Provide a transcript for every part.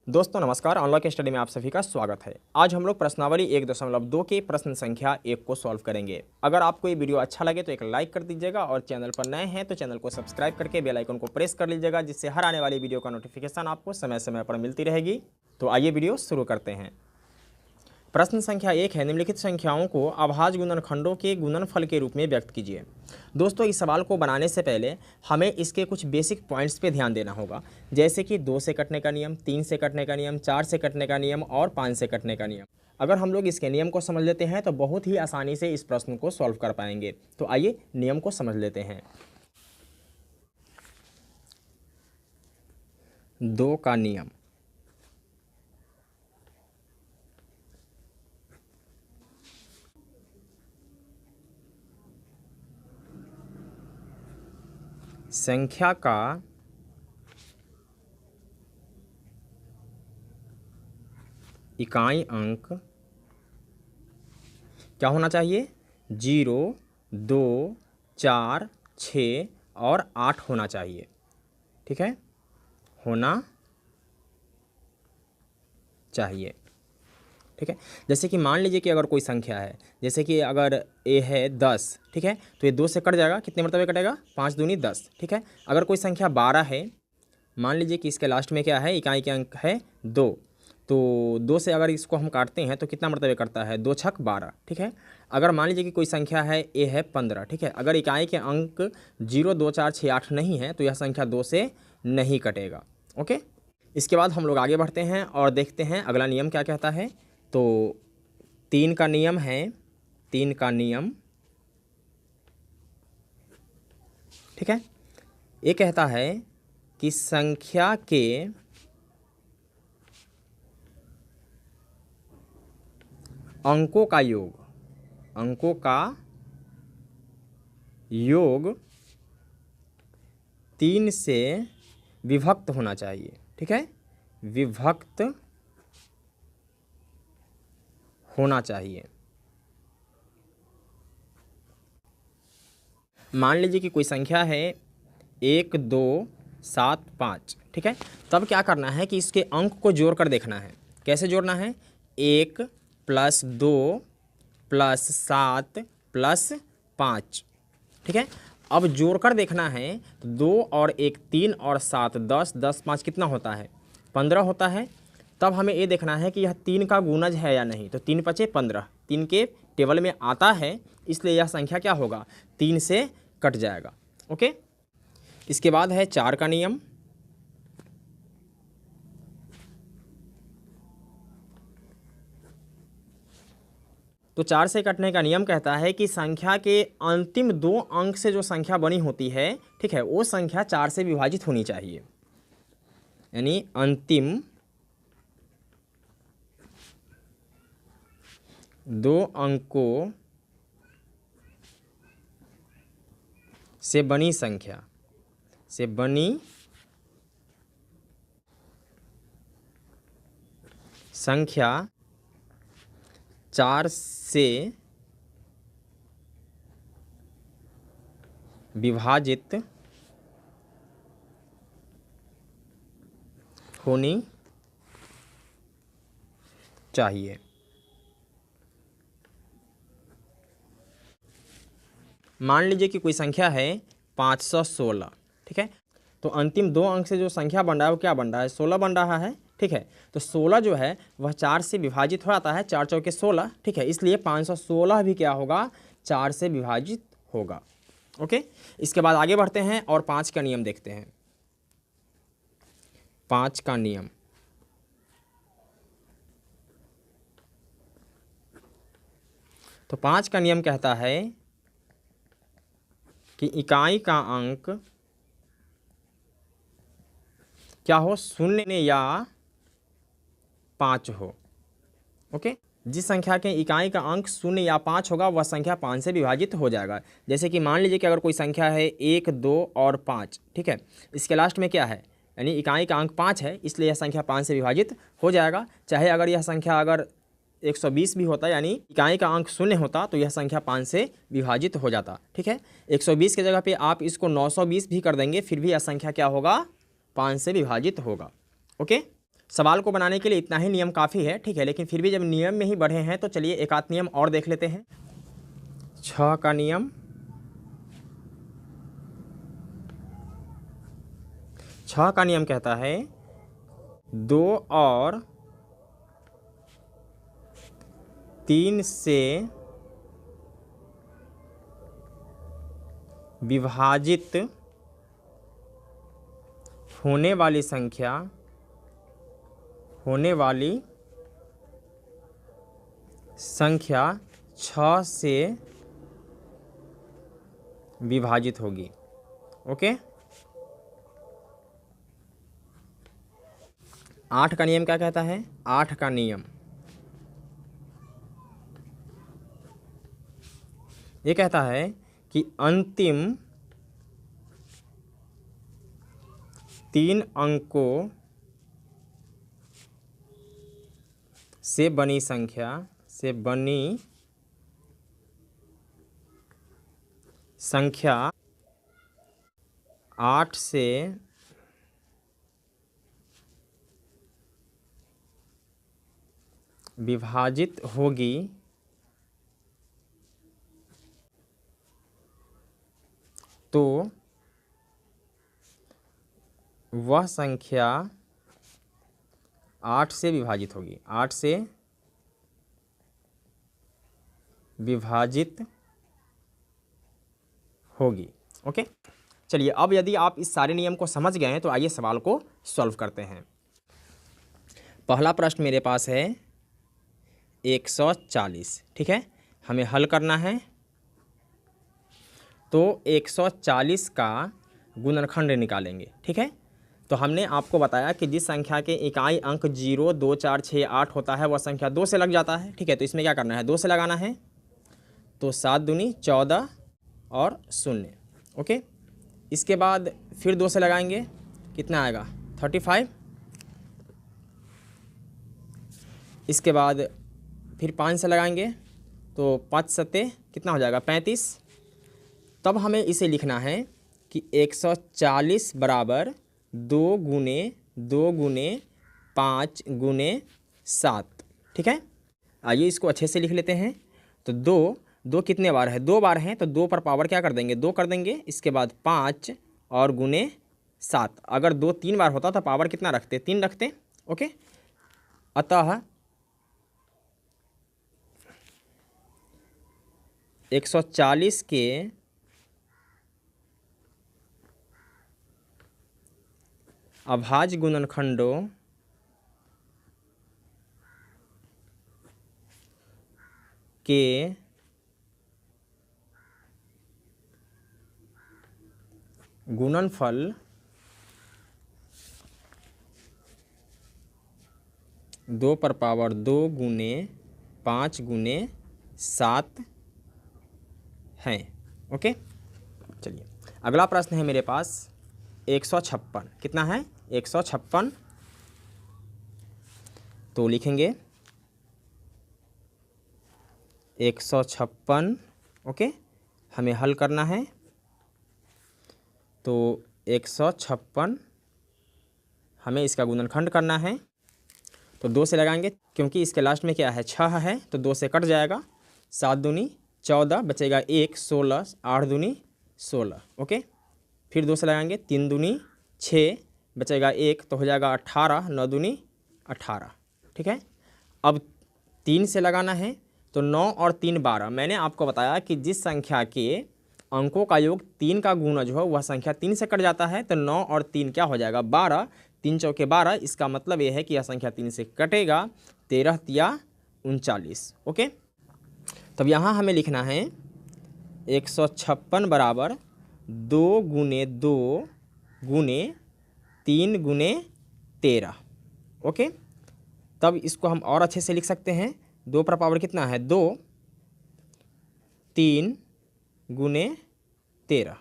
दोस्तों नमस्कार, unlock study में आप सभी का स्वागत है। आज हम लोग प्रश्नावली 1.2 के प्रश्न संख्या 1 को सॉल्व करेंगे। अगर आपको ये वीडियो अच्छा लगे तो एक लाइक कर दीजिएगा और चैनल पर नए हैं तो चैनल को सब्सक्राइब करके बेल आइकन को प्रेस कर लीजिएगा, जिससे हर आने वाली वीडियो का नोटिफिकेशन आपको समय समय पर मिलती रहेगी। तो आइए वीडियो शुरू करते हैं। प्रश्न संख्या 1 है, निम्नलिखित संख्याओं को अभाज्य गुणनखंडों के गुणनफल के रूप में व्यक्त कीजिए। दोस्तों इस सवाल को बनाने से पहले हमें इसके कुछ बेसिक पॉइंट्स पे ध्यान देना होगा, जैसे कि 2 से कटने का नियम, 3 से कटने का नियम, 4 से कटने का नियम और 5 से कटने का नियम। अगर हम लोग इसके नियम को समझ लेते हैं तो बहुत ही आसानी से इस प्रश्न को सॉल्व कर पाएंगे। तो आइए नियम को समझ लेते हैं। 2 का नियम। संख्या का इकाई अंक क्या होना चाहिए? 0, 2, 4, 6 और 8 होना चाहिए। ठीक है, होना चाहिए। ठीक है, जैसे कि मान लीजिए कि अगर कोई संख्या है, जैसे कि अगर a है 10, ठीक है, तो ये 2 से कट जाएगा, कितने मरतबे कटेगा? 5 दूनी 10। ठीक है, अगर कोई संख्या 12 है, मान लीजिए कि इसके लास्ट में क्या है? इकाई के अंक है 2, तो 2 से अगर इसको हम काटते हैं तो कितना मरतबे करता है? 2 छक 12। ठीक है, अगर मान लीजिए कि कोई संख्या है a है 15, ठीक है, अगर इकाई के अंक 0, 2, 4, 6, 8 नहीं है तो यह संख्या 2 से नहीं कटेगा। ओके, इसके बाद हम लोग आगे बढ़ते हैं और देखते हैं अगला नियम क्या कहता है। तो 3 का नियम है, 3 का नियम। ठीक है, ये कहता है कि संख्या के अंकों का योग, अंकों का योग 3 से विभक्त होना चाहिए। ठीक है, विभक्त होना चाहिए। मान लीजिए कि कोई संख्या है 1, 2, 7, 5। ठीक है, तब क्या करना है कि इसके अंक को जोड़कर देखना है। कैसे जोड़ना है? 1 + 2 + 7 + 5। ठीक है, अब जोड़कर देखना है तो 2 और 1 3 और 7 10, 10 5 कितना होता है? 15 होता है। तब हमें ये देखना है कि यह 3 का गुणज है या नहीं। तो 3 × 5 = 15, 3 के टेबल में आता है, इसलिए यह संख्या क्या होगा? 3 से कट जाएगा। ओके, इसके बाद है 4 का नियम। तो 4 से कटने का नियम कहता है कि संख्या के अंतिम 2 अंक से जो संख्या बनी होती है, ठीक है, वो संख्या 4 से विभाजित होनी चाहिए। यानी अंतिम 2 अंकों से बनी संख्या, से बनी संख्या 4 से विभाजित होनी चाहिए। मान लीजिए कि कोई संख्या है 516। ठीक है, तो अंतिम 2 अंक से जो संख्या बन रहा है वो क्या बन रहा है? 16 बन रहा है। ठीक है, तो 16 जो है वह 4 से विभाजित हो जाता है, 4 चौके 16। ठीक है, इसलिए 516 भी क्या होगा? 4 से विभाजित होगा। ओके, इसके बाद आगे बढ़ते हैं और 5 का नियम देखते हैं। 5 का नियम। तो 5 का नियम कहता है कि इकाई का अंक क्या हो? 0 या 5 हो। ओके, जिस संख्या के इकाई का अंक 0 या 5 होगा वह संख्या 5 से विभाजित हो जाएगा। जैसे कि मान लीजिए कि अगर कोई संख्या है 1, 2 और 5। ठीक है, इसके लास्ट में क्या है? यानी इकाई का अंक 5 है, इसलिए यह संख्या 5 से विभाजित हो जाएगा। चाहे अगर यह संख्या अगर 120 भी होता, यानी इकाई का अंक 0 होता, तो यह संख्या 5 से विभाजित हो जाता। ठीक है, 120 की जगह पे आप इसको 920 भी कर देंगे, फिर भी यह संख्या क्या होगा? 5 से विभाजित होगा। ओके, सवाल को बनाने के लिए इतना ही नियम काफ़ी है, ठीक है। लेकिन फिर भी जब नियम में ही बढ़े हैं तो चलिए एक आध नियम और देख लेते हैं। 6 का नियम, 6 का नियम कहता है 2 और 3 से विभाजित होने वाली संख्या, होने वाली संख्या 6 से विभाजित होगी। ओके। 8 का नियम क्या कहता है? 8 का नियम ये कहता है कि अंतिम 3 अंकों से बनी संख्या, से बनी संख्या 8 से विभाजित होगी तो वह संख्या 8 से विभाजित होगी, 8 से विभाजित होगी। ओके। चलिए अब यदि आप इस सारे नियम को समझ गए हैं तो आइए सवाल को सॉल्व करते हैं। पहला प्रश्न मेरे पास है 140, ठीक है। हमें हल करना है। तो 140 का गुणनखंड निकालेंगे, ठीक है। तो हमने आपको बताया कि जिस संख्या के इकाई अंक 0, 2, 4, 6, 8 होता है वह संख्या 2 से लग जाता है, ठीक है। तो इसमें क्या करना है? 2 से लगाना है। तो 7 दूनी 14 और 0। ओके। इसके बाद फिर 2 से लगाएंगे, कितना आएगा? 35। इसके बाद फिर 5 से लगाएंगे तो 5 सत्ते कितना हो जाएगा? 35। तब हमें इसे लिखना है कि 140 बराबर 2 गुने 2 गुने 5 गुने 7, ठीक है। आइए इसको अच्छे से लिख लेते हैं। तो 2 कितने बार है? 2 बार हैं, तो 2 पर पावर क्या कर देंगे? 2 कर देंगे। इसके बाद 5 और गुने 7। अगर 2 3 बार होता तो पावर कितना रखते? 3 रखते। ओके। अतः 140 के अभाज्य गुणनखंडों के गुणनफल 2 पर पावर 2 गुने 5 गुने 7 हैं। ओके। चलिए अगला प्रश्न है मेरे पास 156। कितना है? 156। तो लिखेंगे 156। ओके। हमें हल करना है। तो 156 हमें इसका गुणनखंड करना है। तो 2 से लगाएंगे क्योंकि इसके लास्ट में क्या है? 6 है, तो 2 से कट जाएगा। 7 दूनी 14, बचेगा 1, 16, 8 दूनी 16। ओके। फिर 2 से लगाएंगे, 3 दूनी 6, बचेगा 1, तो हो जाएगा 18, 9 दूनी 18, ठीक है। अब 3 से लगाना है। तो 9 और 3 12। मैंने आपको बताया कि जिस संख्या के अंकों का योग 3 का गुणा जो है वह संख्या 3 से कट जाता है। तो 9 और 3 क्या हो जाएगा? 12। 3 चौके 12। इसका मतलब यह है कि यह संख्या 3 से कटेगा। 13 तिया 39। ओके। तब यहाँ हमें लिखना है 156 बराबर 2 गुने 2 गुने 3 गुने 13। ओके। तब इसको हम और अच्छे से लिख सकते हैं। 2 पर पावर कितना है? 2, 3 गुने 13।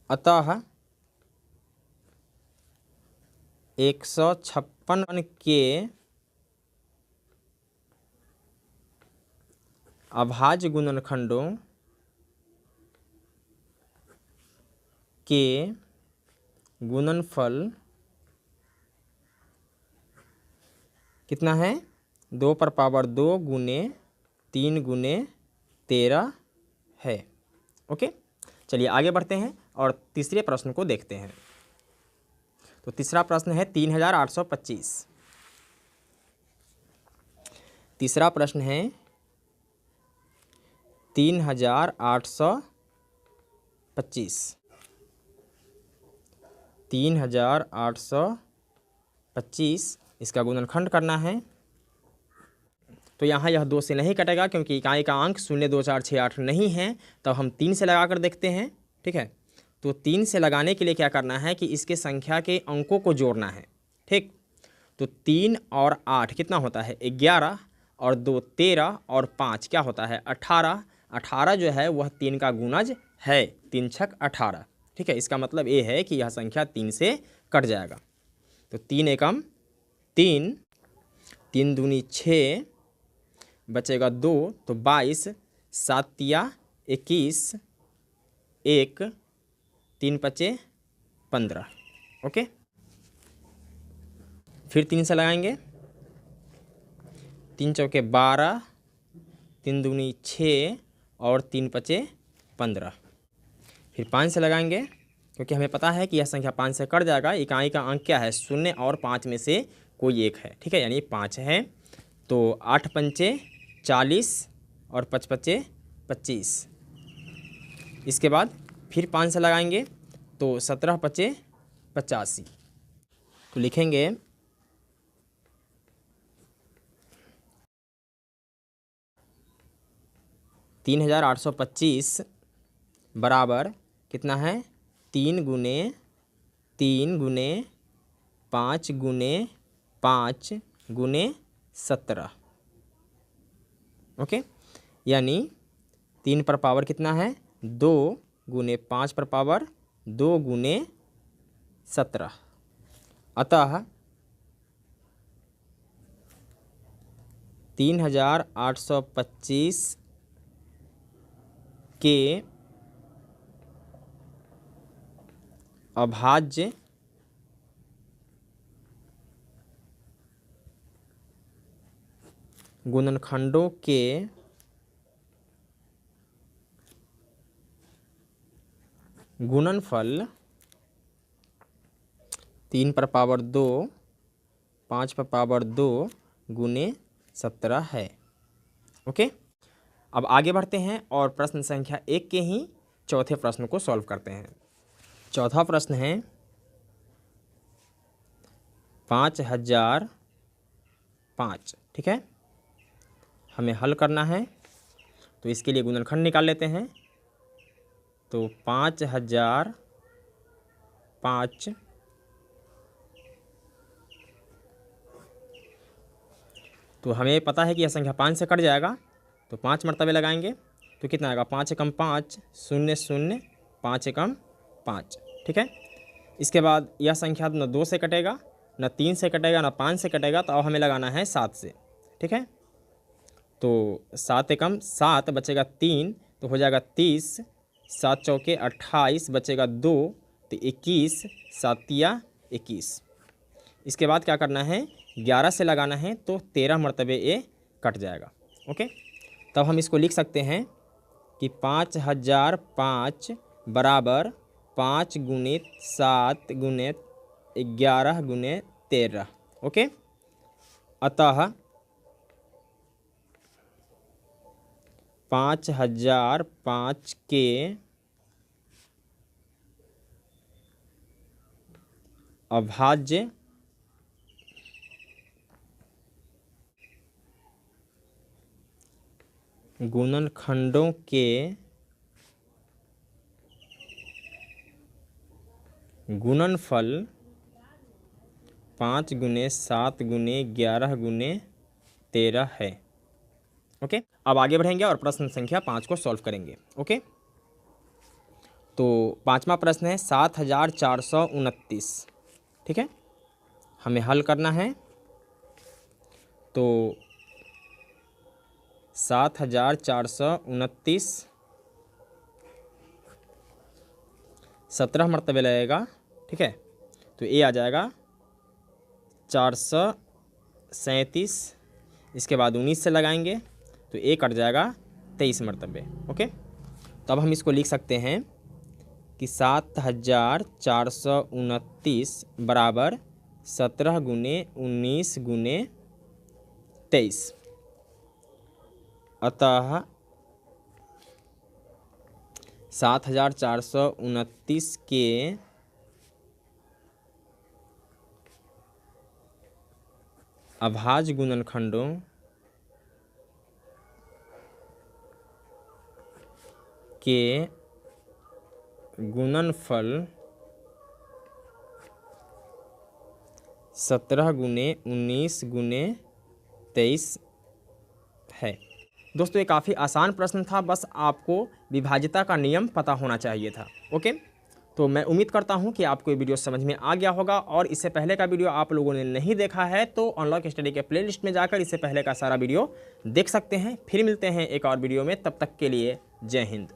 अतः 156 के अभाज्य गुणनखंडों के गुणनफल कितना है, 2 पर पावर 2 गुने 3 गुने 13 है। ओके, चलिए आगे बढ़ते हैं और तीसरे प्रश्न को देखते हैं। तो तीसरा प्रश्न है 3825। तीसरा प्रश्न है 3825। 3825 इसका गुणनखंड करना है। तो यहाँ यह 2 से नहीं कटेगा क्योंकि इकाई का अंक 0, 2, 4, 6, 8 नहीं है। तो हम 3 से लगा कर देखते हैं। ठीक है, तो 3 से लगाने के लिए क्या करना है कि इसके संख्या के अंकों को जोड़ना है। ठीक, तो 3 और 8 कितना होता है, 11, और 2 13, और 5 क्या होता है, 18। 18 जो है वह 3 का गुणज है, 3 छक 18। ठीक है, इसका मतलब ये है कि यह संख्या 3 से कट जाएगा। तो 3 एकम 3, 3 दूनी 6, बचेगा 2, तो 22, 7 तिया 21, 1, 3 पचे 15। ओके, फिर 3 से लगाएंगे, 3 चौके 12, 3 दूनी 6, और 3 पचे 15। फिर 5 से लगाएंगे क्योंकि हमें पता है कि यह संख्या 5 से कट जाएगा। इकाई का अंक क्या है, 0 और 5 में से कोई एक है। ठीक है, यानी 5 है। तो 8 पंचे 40, और 5 पचे 25। इसके बाद फिर 5 से लगाएंगे तो 17 पचे 85। तो लिखेंगे 3825 बराबर कितना है, 3 गुने 3 गुने 5 गुने 5 गुने 17। ओके, यानी 3 पर पावर कितना है, 2 गुने 5 पर पावर 2 गुने 17। अतः 3825 के अभाज्य गुणनखंडों के गुणनफल 3 पर पावर 2, 5 पर पावर 2 गुने 17 है। ओके, अब आगे बढ़ते हैं और प्रश्न संख्या 1 के ही चौथे प्रश्न को सॉल्व करते हैं। चौथा प्रश्न है 5005। ठीक है, हमें हल करना है तो इसके लिए गुणनखंड निकाल लेते हैं। तो 5005 तो हमें पता है कि यह संख्या 5 से कट जाएगा। तो 5 मरतबे लगाएंगे तो कितना आएगा, 5 एकम 5, 0 0, 5 एकम 5। ठीक है, इसके बाद यह संख्या न 2 से कटेगा, न 3 से कटेगा, न 5 से कटेगा। तो अब हमें लगाना है 7 से। ठीक है, तो 7 एकम 7 बचेगा 3, तो हो जाएगा 30, 7 चौके 28, बचेगा 2, तो 21, 7 तिया 21। इसके बाद क्या करना है, 11 से लगाना है तो 13 मरतबे ये कट जाएगा। ओके, तब हम इसको लिख सकते हैं कि 5005 बराबर 5 गुणित 7 गुणित 11 गुणे 13। ओके, अतः 5005 के अभाज्य गुणनखंडों के गुणनफल 5 गुने 7 गुने 11 गुने 13 है। ओके, अब आगे बढ़ेंगे और प्रश्न संख्या 5 को सॉल्व करेंगे। ओके, तो 5वां प्रश्न है 7429। ठीक है, हमें हल करना है। तो 7429 17 मरतबे लगेगा। ठीक है, तो ए आ जाएगा 437, इसके बाद 19 से लगाएंगे तो ए कट जाएगा 23 मरतबे। ओके, तो अब हम इसको लिख सकते हैं कि 7429 बराबर 17 गुने 19 गुने 23। अतः 7429 के अभाज्य गुणनखंडों के गुणनफल 17 गुने 19 गुने 23 है। दोस्तों ये काफ़ी आसान प्रश्न था, बस आपको विभाज्यता का नियम पता होना चाहिए था। ओके, तो मैं उम्मीद करता हूं कि आपको ये वीडियो समझ में आ गया होगा, और इससे पहले का वीडियो आप लोगों ने नहीं देखा है तो अनलॉक स्टडी के प्लेलिस्ट में जाकर इससे पहले का सारा वीडियो देख सकते हैं। फिर मिलते हैं एक और वीडियो में, तब तक के लिए जय हिंद।